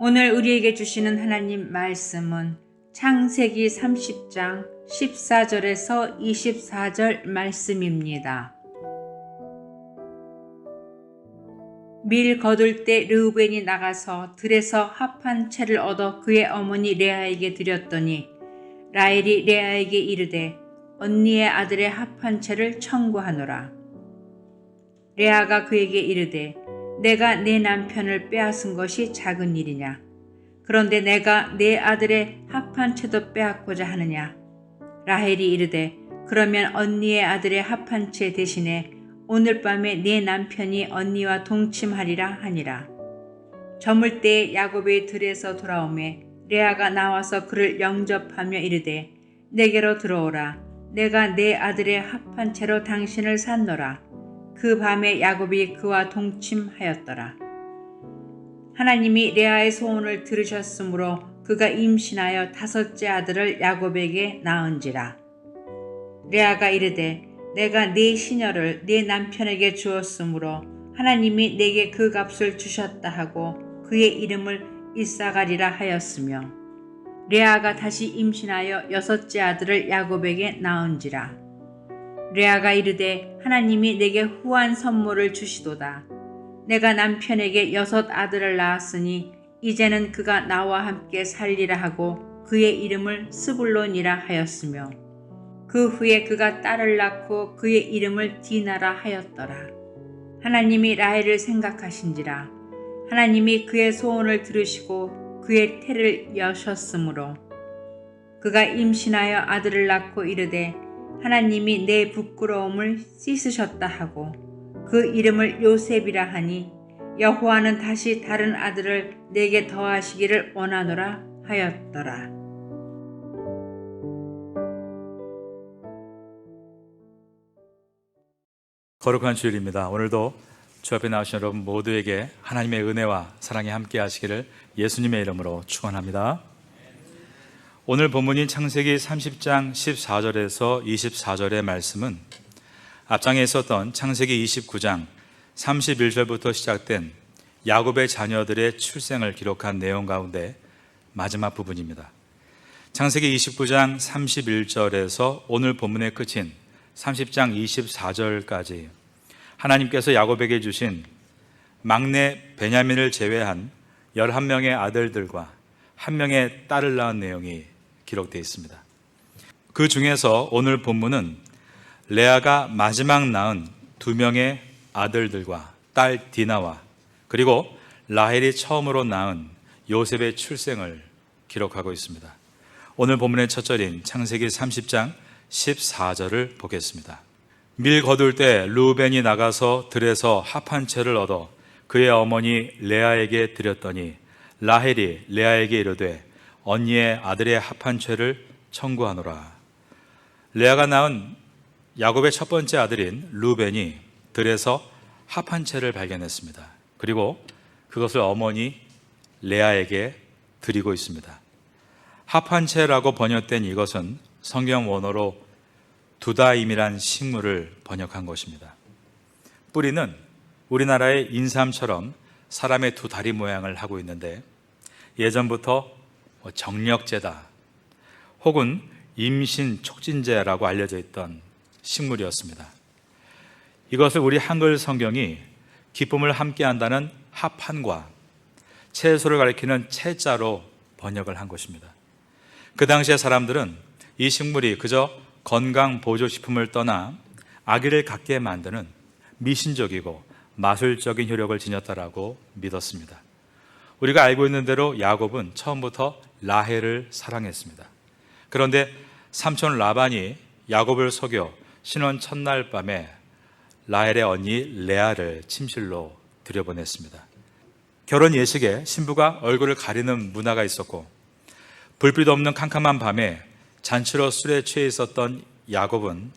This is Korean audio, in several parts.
오늘 우리에게 주시는 하나님 말씀은 창세기 30장 14절에서 24절 말씀입니다. 밀 거둘 때 르우벤이 나가서 들에서 합한 채를 얻어 그의 어머니 레아에게 드렸더니 라헬이 레아에게 이르되 언니의 아들의 합한 채를 청구하노라. 레아가 그에게 이르되 내가 내 남편을 빼앗은 것이 작은 일이냐? 그런데 내가 내 아들의 합한 채도 빼앗고자 하느냐? 라헬이 이르되 그러면 언니의 아들의 합한 채 대신에 오늘 밤에 내 남편이 언니와 동침하리라 하니라. 저물 때에 야곱의 들에서 돌아오매 레아가 나와서 그를 영접하며 이르되 내게로 들어오라. 내가 내 아들의 합한 채로 당신을 샀노라. 그 밤에 야곱이 그와 동침하였더라. 하나님이 레아의 소원을 들으셨으므로 그가 임신하여 5째 아들을 야곱에게 낳은지라. 레아가 이르되 내가 네 시녀를 네 남편에게 주었으므로 하나님이 내게 그 값을 주셨다 하고 그의 이름을 이사가리라 하였으며 레아가 다시 임신하여 6째 아들을 야곱에게 낳은지라. 레아가 이르되 하나님이 내게 후한 선물을 주시도다. 내가 남편에게 6 아들을 낳았으니 이제는 그가 나와 함께 살리라 하고 그의 이름을 스불론이라 하였으며 그 후에 그가 딸을 낳고 그의 이름을 디나라 하였더라. 하나님이 라헬을 생각하신지라. 하나님이 그의 소원을 들으시고 그의 태를 여셨으므로 그가 임신하여 아들을 낳고 이르되 하나님이 내 부끄러움을 씻으셨다 하고 그 이름을 요셉이라 하니 여호와는 다시 다른 아들을 내게 더하시기를 원하노라 하였더라. 거룩한 주일입니다. 오늘도 주 앞에 나오신 여러분 모두에게 하나님의 은혜와 사랑이 함께 하시기를 예수님의 이름으로 축원합니다. 오늘 본문인 창세기 30장 14절에서 24절의 말씀은 앞장에 있었던 창세기 29장 31절부터 시작된 야곱의 자녀들의 출생을 기록한 내용 가운데 마지막 부분입니다. 창세기 29장 31절에서 오늘 본문의 끝인 30장 24절까지 하나님께서 야곱에게 주신 막내 베냐민을 제외한 11명의 아들들과 1명의 딸을 낳은 내용이 기록되어 있습니다. 그 중에서 오늘 본문은 레아가 마지막 낳은 2명의 아들들과 딸 디나와 그리고 라헬이 처음으로 낳은 요셉의 출생을 기록하고 있습니다. 오늘 본문의 첫 절인 창세기 30장 14절을 보겠습니다. 밀 거둘 때 르우벤이 나가서 들에서 합한 채를 얻어 그의 어머니 레아에게 드렸더니 라헬이 레아에게 이르되 언니의 아들의 합한 채를 청구하노라. 레아가 낳은 야곱의 첫 번째 아들인 르우벤이 들에서 합한 채를 발견했습니다. 그리고 그것을 어머니 레아에게 드리고 있습니다. 합한 채라고 번역된 이것은 성경 원어로 두다임이란 식물을 번역한 것입니다. 뿌리는 우리나라의 인삼처럼 사람의 2 다리 모양을 하고 있는데 예전부터 정력제다 혹은 임신 촉진제라고 알려져 있던 식물이었습니다. 이것을 우리 한글 성경이 기쁨을 함께한다는 합한과 채소를 가리키는 채자로 번역을 한 것입니다. 그 당시의 사람들은 이 식물이 그저 건강 보조식품을 떠나 아기를 갖게 만드는 미신적이고 마술적인 효력을 지녔다라고 믿었습니다. 우리가 알고 있는 대로 야곱은 처음부터 라헬을 사랑했습니다. 그런데 삼촌 라반이 야곱을 속여 신혼 첫날 밤에 라헬의 언니 레아를 침실로 들여보냈습니다. 결혼 예식에 신부가 얼굴을 가리는 문화가 있었고 불빛 없는 캄캄한 밤에 잔치로 술에 취해 있었던 야곱은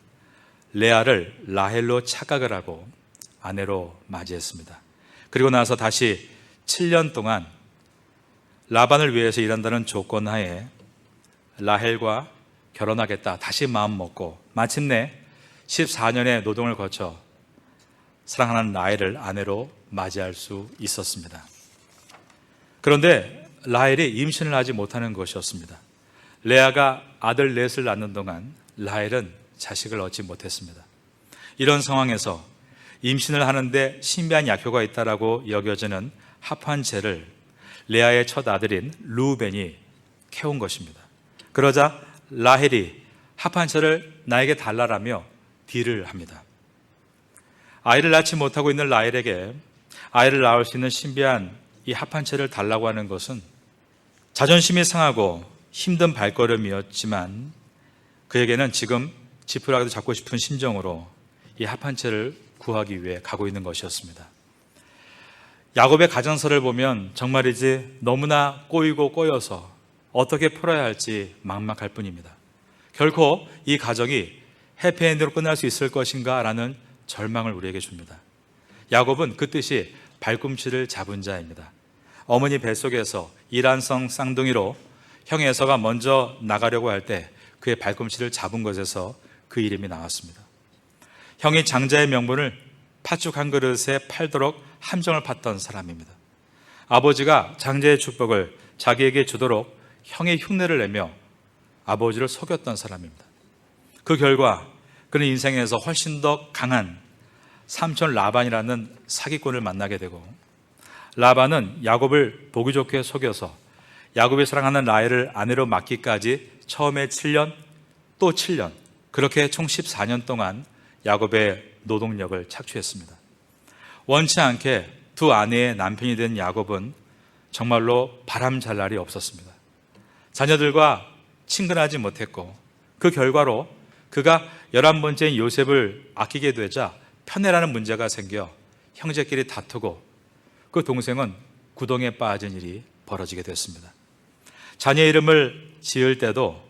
레아를 라헬로 착각을 하고 아내로 맞이했습니다. 그리고 나서 다시 7년 동안 라반을 위해서 일한다는 조건 하에 라헬과 결혼하겠다 다시 마음 먹고 마침내 14년의 노동을 거쳐 사랑하는 라헬을 아내로 맞이할 수 있었습니다. 그런데 라헬이 임신을 하지 못하는 것이었습니다. 레아가 아들 넷을 낳는 동안 라헬은 자식을 얻지 못했습니다. 이런 상황에서 임신을 하는데 신비한 약효가 있다라고 여겨지는 합한채를 레아의 첫 아들인 르우벤이 캐온 것입니다. 그러자 라헬이 합한채를 나에게 달라라며 딜을 합니다. 아이를 낳지 못하고 있는 라헬에게 아이를 낳을 수 있는 신비한 이 합한채를 달라고 하는 것은 자존심이 상하고 힘든 발걸음이었지만 그에게는 지금 지푸라기도 잡고 싶은 심정으로 이 합한채를 구하기 위해 가고 있는 것이었습니다. 야곱의 가정설을 보면 정말이지 너무나 꼬이고 꼬여서 어떻게 풀어야 할지 막막할 뿐입니다. 결코 이 가정이 해피엔드로 끝날 수 있을 것인가 라는 절망을 우리에게 줍니다. 야곱은 그 뜻이 발꿈치를 잡은 자입니다. 어머니 뱃속에서 이란성 쌍둥이로 형 에서가 먼저 나가려고 할 때 그의 발꿈치를 잡은 것에서 그 이름이 나왔습니다. 형이 장자의 명분을 팥죽 한 그릇에 팔도록 함정을 팠던 사람입니다. 아버지가 장자의 축복을 자기에게 주도록 형의 흉내를 내며 아버지를 속였던 사람입니다. 그 결과 그는 인생에서 훨씬 더 강한 삼촌 라반이라는 사기꾼을 만나게 되고, 라반은 야곱을 보기 좋게 속여서 야곱이 사랑하는 라헬을 아내로 맡기까지 처음에 7년 또 7년, 그렇게 총 14년 동안 야곱의 노동력을 착취했습니다. 원치 않게 두 아내의 남편이 된 야곱은 정말로 바람 잘 날이 없었습니다. 자녀들과 친근하지 못했고, 그 결과로 그가 11번째인 요셉을 아끼게 되자 편애라는 문제가 생겨 형제끼리 다투고 그 동생은 구덩이에 빠진 일이 벌어지게 됐습니다. 자녀 이름을 지을 때도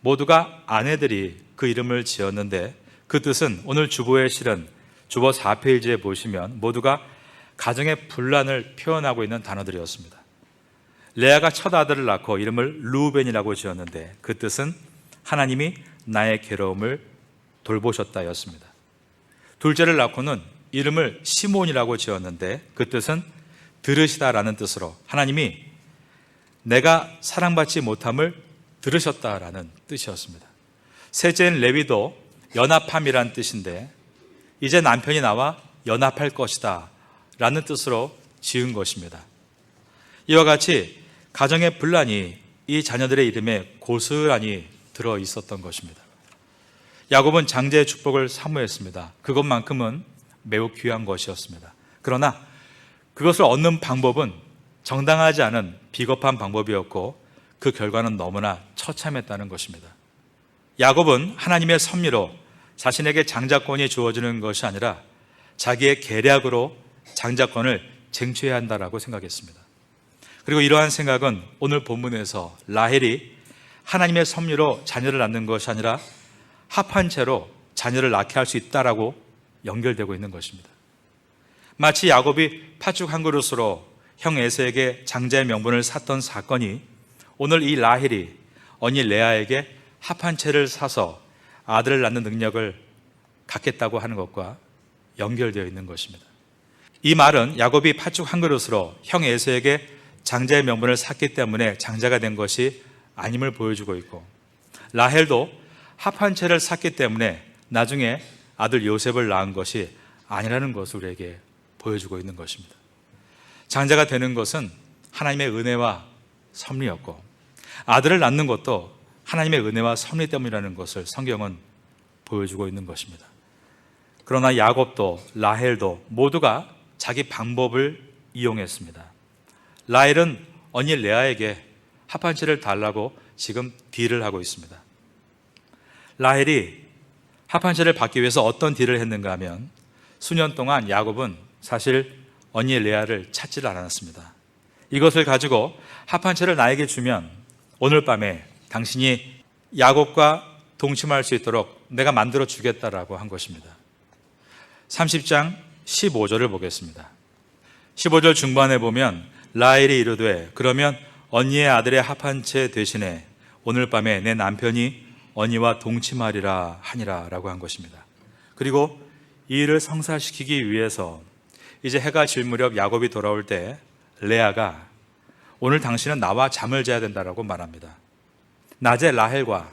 모두가 아내들이 그 이름을 지었는데 그 뜻은 오늘 주보에 실은 주보 4페이지에 보시면 모두가 가정의 분란을 표현하고 있는 단어들이었습니다. 레아가 첫 아들을 낳고 이름을 르우벤이라고 지었는데 그 뜻은 하나님이 나의 괴로움을 돌보셨다였습니다. 둘째를 낳고는 이름을 시몬이라고 지었는데 그 뜻은 들으시다라는 뜻으로 하나님이 내가 사랑받지 못함을 들으셨다라는 뜻이었습니다. 셋째인 레위도 연합함이란 뜻인데 이제 남편이 나와 연합할 것이다 라는 뜻으로 지은 것입니다. 이와 같이 가정의 분란이 이 자녀들의 이름에 고스란히 들어 있었던 것입니다. 야곱은 장자의 축복을 사모했습니다. 그것만큼은 매우 귀한 것이었습니다. 그러나 그것을 얻는 방법은 정당하지 않은 비겁한 방법이었고 그 결과는 너무나 처참했다는 것입니다. 야곱은 하나님의 섭리로 자신에게 장자권이 주어지는 것이 아니라 자기의 계략으로 장자권을 쟁취해야 한다라고 생각했습니다. 그리고 이러한 생각은 오늘 본문에서 라헬이 하나님의 섭리로 자녀를 낳는 것이 아니라 합한 채로 자녀를 낳게 할 수 있다라고 연결되고 있는 것입니다. 마치 야곱이 팥죽 한 그릇으로 형 에서에게 장자의 명분을 샀던 사건이 오늘 이 라헬이 언니 레아에게 합한 채를 사서 아들을 낳는 능력을 갖겠다고 하는 것과 연결되어 있는 것입니다. 이 말은 야곱이 팥죽 한 그릇으로 형 에서에게 장자의 명분을 샀기 때문에 장자가 된 것이 아님을 보여주고 있고, 라헬도 합한 채를 샀기 때문에 나중에 아들 요셉을 낳은 것이 아니라는 것을 우리에게 보여주고 있는 것입니다. 장자가 되는 것은 하나님의 은혜와 섭리였고 아들을 낳는 것도 하나님의 은혜와 섭리 때문이라는 것을 성경은 보여주고 있는 것입니다. 그러나 야곱도 라헬도 모두가 자기 방법을 이용했습니다. 라헬은 언니 레아에게 합한 채를 달라고 지금 딜을 하고 있습니다. 라헬이 합한 채를 받기 위해서 어떤 딜을 했는가 하면 수년 동안 야곱은 사실 언니 레아를 찾지를 않았습니다. 이것을 가지고 합한 채를 나에게 주면 오늘 밤에 당신이 야곱과 동침할 수 있도록 내가 만들어 주겠다라고 한 것입니다. 30장 15절을 보겠습니다. 15절 중반에 보면 라헬이 이르되 그러면 언니의 아들의 합한 채 대신에 오늘 밤에 내 남편이 언니와 동침하리라 하니라 라고 한 것입니다. 그리고 이 일을 성사시키기 위해서 이제 해가 질 무렵 야곱이 돌아올 때 레아가 오늘 당신은 나와 잠을 자야 된다라고 말합니다. 낮에 라헬과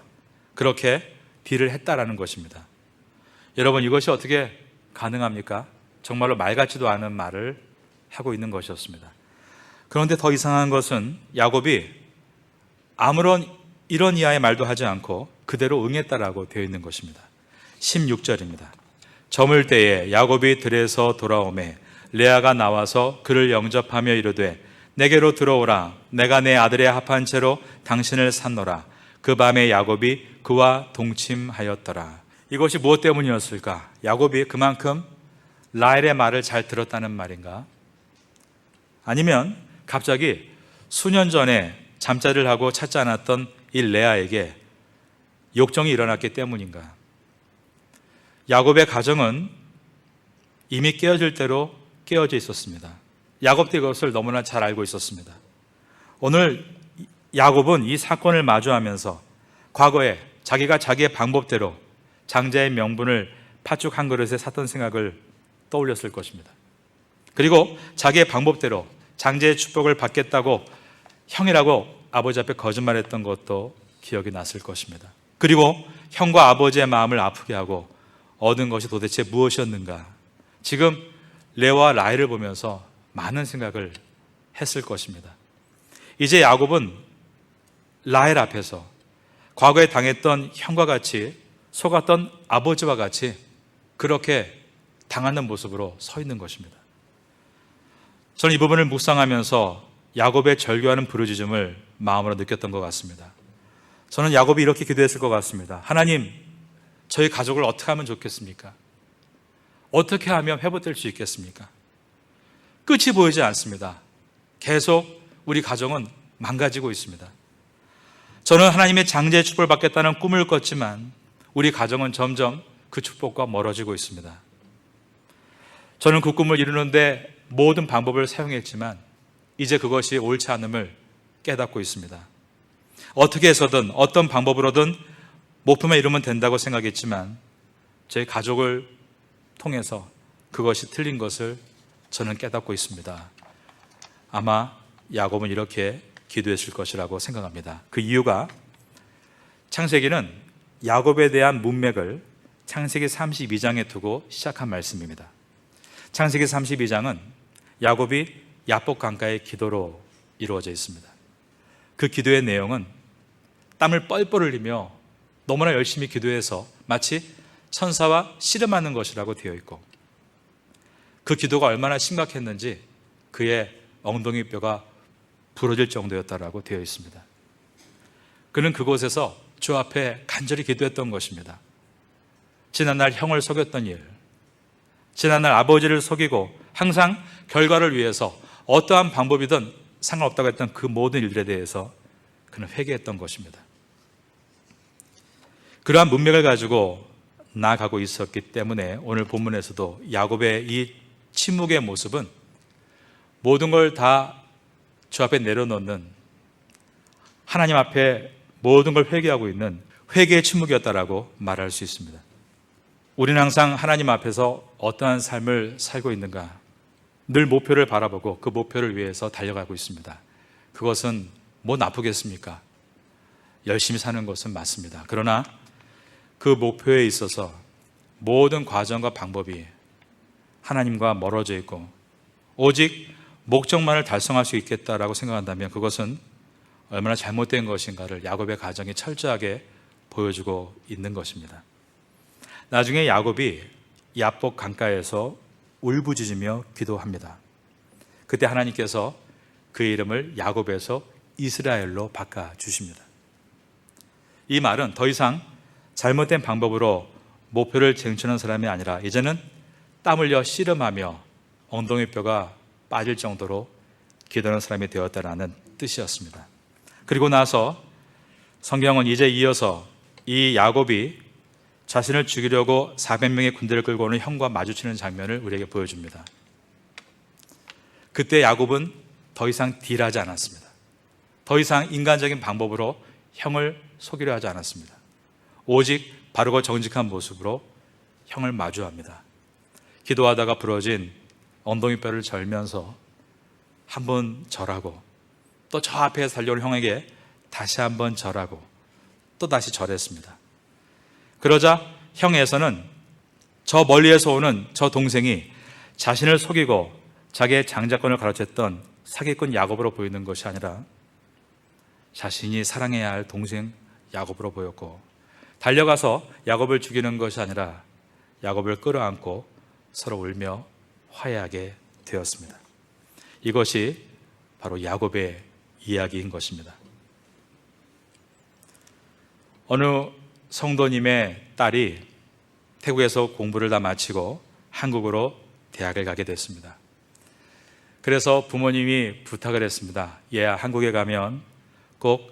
그렇게 딜을 했다라는 것입니다. 여러분, 이것이 어떻게 가능합니까? 정말로 말 같지도 않은 말을 하고 있는 것이었습니다. 그런데 더 이상한 것은 야곱이 아무런 이런 이하의 말도 하지 않고 그대로 응했다라고 되어 있는 것입니다. 16절입니다. 저물 때에 야곱이 들에서 돌아오매 레아가 나와서 그를 영접하며 이르되 내게로 들어오라. 내가 내 아들의 합한 채로 당신을 샀노라. 그 밤에 야곱이 그와 동침하였더라. 이것이 무엇 때문이었을까? 야곱이 그만큼 라헬의 말을 잘 들었다는 말인가? 아니면 갑자기 수년 전에 잠자리를 하고 찾지 않았던 이 레아에게 욕정이 일어났기 때문인가? 야곱의 가정은 이미 깨어질 대로 깨어져 있었습니다. 야곱도 이것을 너무나 잘 알고 있었습니다. 오늘 야곱은 이 사건을 마주하면서 과거에 자기가 자기의 방법대로 장자의 명분을 팥죽 한 그릇에 샀던 생각을 떠올렸을 것입니다. 그리고 자기의 방법대로 장자의 축복을 받겠다고 형이라고 아버지 앞에 거짓말했던 것도 기억이 났을 것입니다. 그리고 형과 아버지의 마음을 아프게 하고 얻은 것이 도대체 무엇이었는가? 지금 레아와 라헬을 보면서 많은 생각을 했을 것입니다. 이제 야곱은 라헬 앞에서 과거에 당했던 형과 같이 속았던 아버지와 같이 그렇게 당하는 모습으로 서 있는 것입니다. 저는 이 부분을 묵상하면서 야곱의 절규하는 부르짖음을 마음으로 느꼈던 것 같습니다. 저는 야곱이 이렇게 기도했을 것 같습니다. 하나님, 저희 가족을 어떻게 하면 좋겠습니까? 어떻게 하면 회복될 수 있겠습니까? 끝이 보이지 않습니다. 계속 우리 가정은 망가지고 있습니다. 저는 하나님의 장제의 축복을 받겠다는 꿈을 꿨지만 우리 가정은 점점 그 축복과 멀어지고 있습니다. 저는 그 꿈을 이루는데 모든 방법을 사용했지만 이제 그것이 옳지 않음을 깨닫고 있습니다. 어떻게 해서든 어떤 방법으로든 목표만 이루면 된다고 생각했지만 저희 가족을 통해서 그것이 틀린 것을 저는 깨닫고 있습니다. 아마 야곱은 이렇게 기도했을 것이라고 생각합니다. 그 이유가 창세기는 야곱에 대한 문맥을 창세기 32장에 두고 시작한 말씀입니다. 창세기 32장은 야곱이 야복 강가의 기도로 이루어져 있습니다. 그 기도의 내용은 땀을 뻘뻘 흘리며 너무나 열심히 기도해서 마치 천사와 씨름하는 것이라고 되어 있고 그 기도가 얼마나 심각했는지 그의 엉덩이 뼈가 부러질 정도였다라고 되어 있습니다. 그는 그곳에서 주 앞에 간절히 기도했던 것입니다. 지난날 형을 속였던 일, 지난날 아버지를 속이고 항상 결과를 위해서 어떠한 방법이든 상관없다고 했던 그 모든 일들에 대해서 그는 회개했던 것입니다. 그러한 문맥을 가지고 나아가고 있었기 때문에 오늘 본문에서도 야곱의 이 침묵의 모습은 모든 걸 다 주 앞에 내려놓는 하나님 앞에 모든 걸 회개하고 있는 회개의 침묵이었다라고 말할 수 있습니다. 우리는 항상 하나님 앞에서 어떠한 삶을 살고 있는가 늘 목표를 바라보고 그 목표를 위해서 달려가고 있습니다. 그것은 뭐 나쁘겠습니까? 열심히 사는 것은 맞습니다. 그러나 그 목표에 있어서 모든 과정과 방법이 하나님과 멀어져 있고 오직 목적만을 달성할 수 있겠다라고 생각한다면 그것은 얼마나 잘못된 것인가를 야곱의 가정이 철저하게 보여주고 있는 것입니다. 나중에 야곱이 야복 강가에서 울부짖으며 기도합니다. 그때 하나님께서 그의 이름을 야곱에서 이스라엘로 바꿔주십니다. 이 말은 더 이상 잘못된 방법으로 목표를 쟁취하는 사람이 아니라 이제는 땀 흘려 씨름하며 엉덩이 뼈가 빠질 정도로 기도하는 사람이 되었다라는 뜻이었습니다. 그리고 나서 성경은 이제 이어서 이 야곱이 자신을 죽이려고 400명의 군대를 끌고 오는 형과 마주치는 장면을 우리에게 보여줍니다. 그때 야곱은 더 이상 딜하지 않았습니다. 더 이상 인간적인 방법으로 형을 속이려 하지 않았습니다. 오직 바르고 정직한 모습으로 형을 마주합니다. 기도하다가 부러진 엉덩이뼈를 절면서 한 번 절하고 또 저 앞에서 달려올 형에게 다시 한번 절하고 또 다시 절했습니다. 그러자 형 에서는 저 멀리에서 오는 저 동생이 자신을 속이고 자기의 장자권을 가로챘던 사기꾼 야곱으로 보이는 것이 아니라 자신이 사랑해야 할 동생 야곱으로 보였고, 달려가서 야곱을 죽이는 것이 아니라 야곱을 끌어안고 서로 울며 화해하게 되었습니다. 이것이 바로 야곱의 이야기인 것입니다. 어느 성도님의 딸이 태국에서 공부를 다 마치고 한국으로 대학을 가게 됐습니다. 그래서 부모님이 부탁을 했습니다. 얘야, 한국에 가면 꼭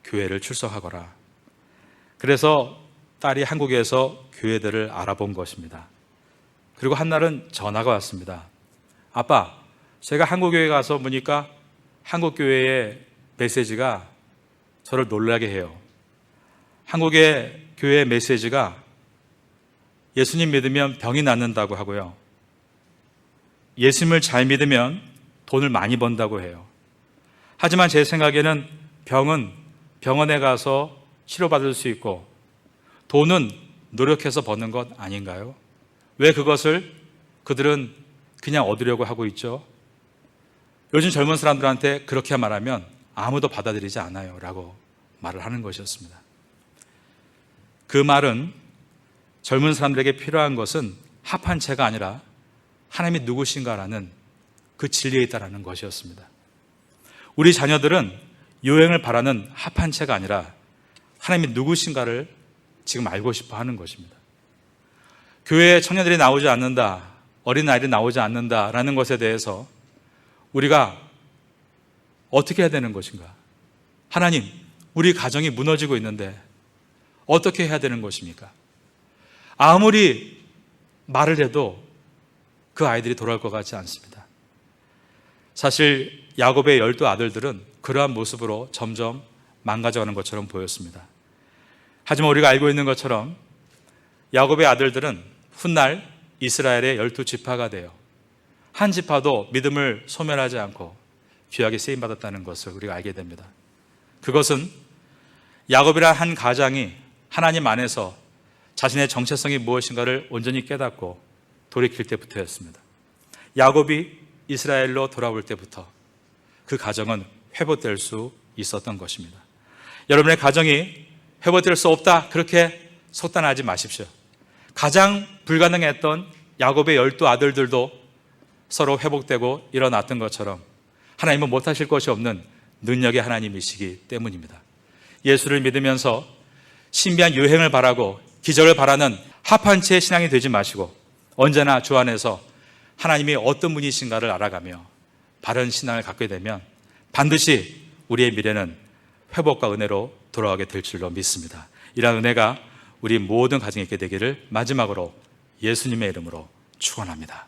교회를 출석하거라. 그래서 딸이 한국에서 교회들을 알아본 것입니다. 그리고 한날은 전화가 왔습니다. 아빠, 제가 한국교회 가서 보니까 한국교회의 메시지가 저를 놀라게 해요. 한국의 교회 메시지가 예수님 믿으면 병이 낫는다고 하고요, 예수님을 잘 믿으면 돈을 많이 번다고 해요. 하지만 제 생각에는 병은 병원에 가서 치료받을 수 있고 돈은 노력해서 버는 것 아닌가요? 왜 그것을 그들은 그냥 얻으려고 하고 있죠? 요즘 젊은 사람들한테 그렇게 말하면 아무도 받아들이지 않아요 라고 말을 하는 것이었습니다. 그 말은 젊은 사람들에게 필요한 것은 합한체가 아니라 하나님이 누구신가라는 그 진리에 있다라는 것이었습니다. 우리 자녀들은 요행을 바라는 합한체가 아니라 하나님이 누구신가를 지금 알고 싶어 하는 것입니다. 교회에 청년들이 나오지 않는다, 어린아이들이 나오지 않는다라는 것에 대해서 우리가 어떻게 해야 되는 것인가? 하나님, 우리 가정이 무너지고 있는데 어떻게 해야 되는 것입니까? 아무리 말을 해도 그 아이들이 돌아올 것 같지 않습니다. 사실 야곱의 12 아들들은 그러한 모습으로 점점 망가져가는 것처럼 보였습니다. 하지만 우리가 알고 있는 것처럼 야곱의 아들들은 훗날 이스라엘의 12지파가 되어 한 지파도 믿음을 소멸하지 않고 귀하게 쓰임받았다는 것을 우리가 알게 됩니다. 그것은 야곱이란 한 가장이 하나님 안에서 자신의 정체성이 무엇인가를 온전히 깨닫고 돌이킬 때부터였습니다. 야곱이 이스라엘로 돌아올 때부터 그 가정은 회복될 수 있었던 것입니다. 여러분의 가정이 회복될 수 없다, 그렇게 속단하지 마십시오. 가장 불가능했던 야곱의 12 아들들도 서로 회복되고 일어났던 것처럼 하나님은 못하실 것이 없는 능력의 하나님이시기 때문입니다. 예수를 믿으면서 신비한 유행을 바라고 기적을 바라는 합한체의 신앙이 되지 마시고 언제나 주 안에서 하나님이 어떤 분이신가를 알아가며 바른 신앙을 갖게 되면 반드시 우리의 미래는 회복과 은혜로 돌아가게 될 줄로 믿습니다. 이러한 은혜가 우리 모든 가정에 있게 되기를 마지막으로 예수님의 이름으로 축원합니다.